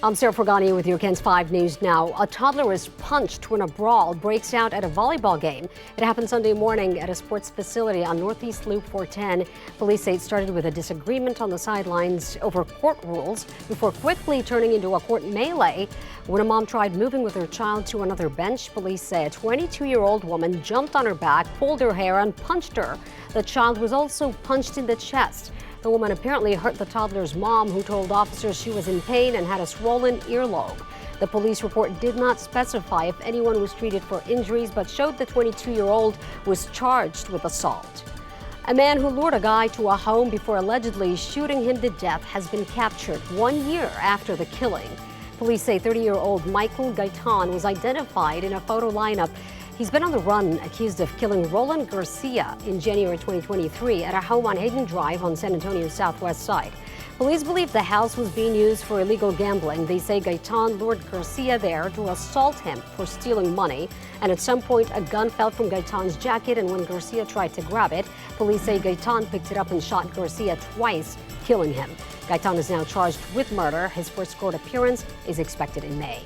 I'm Sarah Forgani with your KENS 5 News now. A toddler is punched when a brawl breaks out at a volleyball game. It happened Sunday morning at a sports facility on Northeast Loop 410. Police say it started with a disagreement on the sidelines over court rules before quickly turning into a court melee. When a mom tried moving with her child to another bench, police say a 22-year-old woman jumped on her back, pulled her hair, and punched her. The child was also punched in the chest. The woman apparently hurt the toddler's mom, who told officers she was in pain and had a swollen earlobe. The police report did not specify if anyone was treated for injuries, but showed the 22-year-old was charged with assault. A man who lured a guy to a home before allegedly shooting him to death has been captured 1 year after the killing. Police say 30-year-old Michael Gaitan was identified in a photo lineup. He's been on the run, accused of killing Roland Garcia in January 2023 at a home on Hayden Drive on San Antonio's southwest side. Police believe the house was being used for illegal gambling. They say Gaitan lured Garcia there to assault him for stealing money. And at some point, a gun fell from Gaitan's jacket, and when Garcia tried to grab it, police say Gaitan picked it up and shot Garcia twice, killing him. Gaitan is now charged with murder. His first court appearance is expected in May.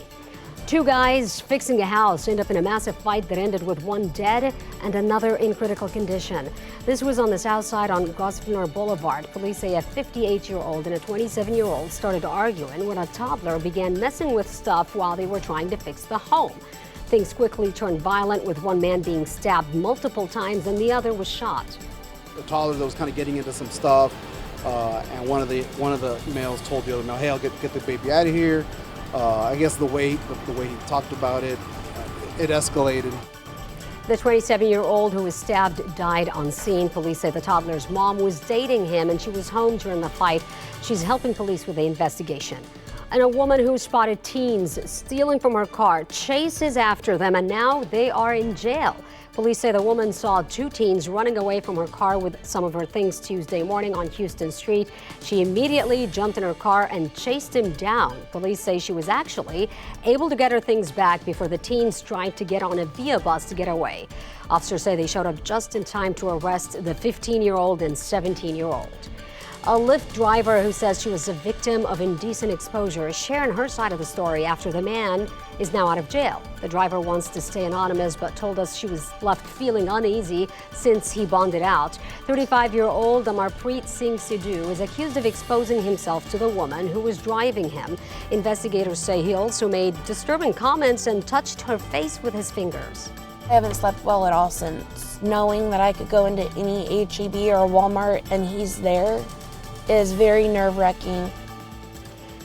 Two guys fixing a house end up in a massive fight that ended with one dead and another in critical condition. This was on the south side on Grosvenor Boulevard. Police say a 58-year-old and a 27-year-old started arguing when a toddler began messing with stuff while they were trying to fix the home. Things quickly turned violent, with one man being stabbed multiple times and the other was shot. The toddler that was kind of getting into some stuff, and one of the males told the other male, "Hey, I'll get the baby out of here." I guess the way he talked about it, it escalated. The 27-year-old who was stabbed died on scene. Police say the toddler's mom was dating him and she was home during the fight. She's helping police with the investigation. And a woman who spotted teens stealing from her car chases after them, and now they are in jail. Police say the woman saw two teens running away from her car with some of her things Tuesday morning on Houston Street. She immediately jumped in her car and chased him down. Police say she was actually able to get her things back before the teens tried to get on a Via bus to get away. Officers say they showed up just in time to arrest the 15-year-old and 17-year-old. A Lyft driver who says she was a victim of indecent exposure is sharing her side of the story after the man is now out of jail. The driver wants to stay anonymous, but told us she was left feeling uneasy since he bonded out. 35-year-old Amarpreet Singh Sidhu is accused of exposing himself to the woman who was driving him. Investigators say he also made disturbing comments and touched her face with his fingers. I haven't slept well at all since. Knowing that I could go into any H-E-B or Walmart and he's there is very nerve-wracking.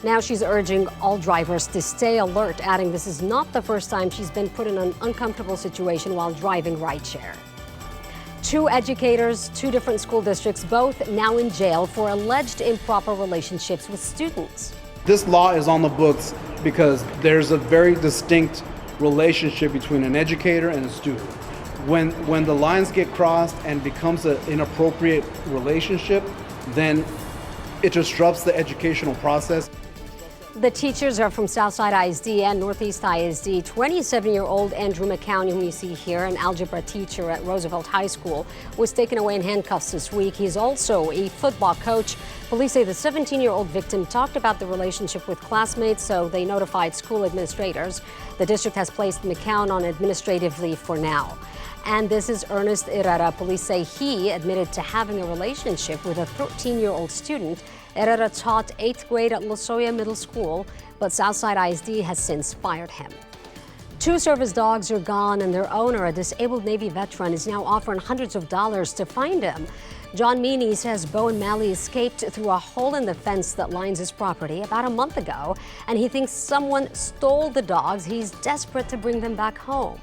Now she's urging all drivers to stay alert, adding this is not the first time she's been put in an uncomfortable situation while driving rideshare. Two educators, two different school districts, both now in jail for alleged improper relationships with students. This law is on the books because there's a very distinct relationship between an educator and a student. When the lines get crossed and becomes an inappropriate relationship, then it disrupts the educational process. The teachers are from Southside ISD and Northeast ISD. 27-year-old Andrew McCown, whom you see here, an algebra teacher at Roosevelt High School, was taken away in handcuffs this week. He's also a football coach. Police say the 17-year-old victim talked about the relationship with classmates, so they notified school administrators. The district has placed McCown on administrative leave for now. And this is Ernest Herrera. Police say he admitted to having a relationship with a 13-year-old student. Herrera taught 8th grade at Losoya Middle School, but Southside ISD has since fired him. Two service dogs are gone, and their owner, a disabled Navy veteran, is now offering hundreds of dollars to find him. John Meany says Bo and Mally escaped through a hole in the fence that lines his property about a month ago, and he thinks someone stole the dogs. He's desperate to bring them back home.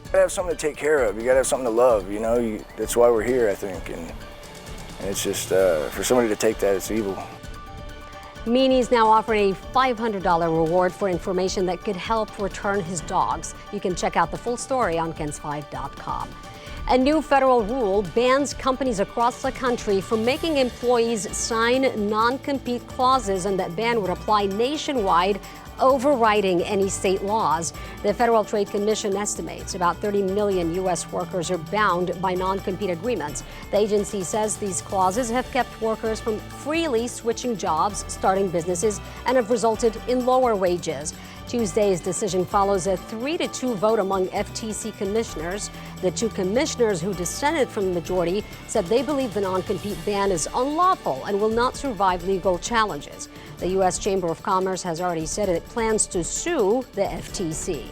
You gotta have something to take care of. You gotta have something to love, you know? That's why we're here, I think. And it's just, for somebody to take that, it's evil. Meany's now offering a $500 reward for information that could help return his dogs. You can check out the full story on KENS5.com. A new federal rule bans companies across the country from making employees sign non-compete clauses, and that ban would apply nationwide overriding any state laws. The Federal Trade Commission estimates about 30 million U.S. workers are bound by non-compete agreements. The agency says these clauses have kept workers from freely switching jobs, starting businesses, and have resulted in lower wages. Tuesday's decision follows a 3-2 vote among FTC commissioners. The two commissioners who dissented from the majority said they believe the non-compete ban is unlawful and will not survive legal challenges. The U.S. Chamber of Commerce has already said it plans to sue the FTC.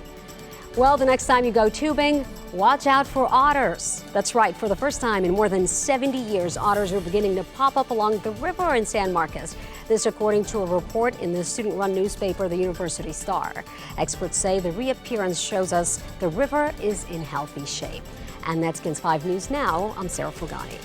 Well, the next time you go tubing, watch out for otters. That's right, for the first time in more than 70 years, otters are beginning to pop up along the river in San Marcos. This according to a report in the student-run newspaper, the University Star. Experts say the reappearance shows us the river is in healthy shape. And that's KENS 5 News Now. I'm Sarah Fulgani.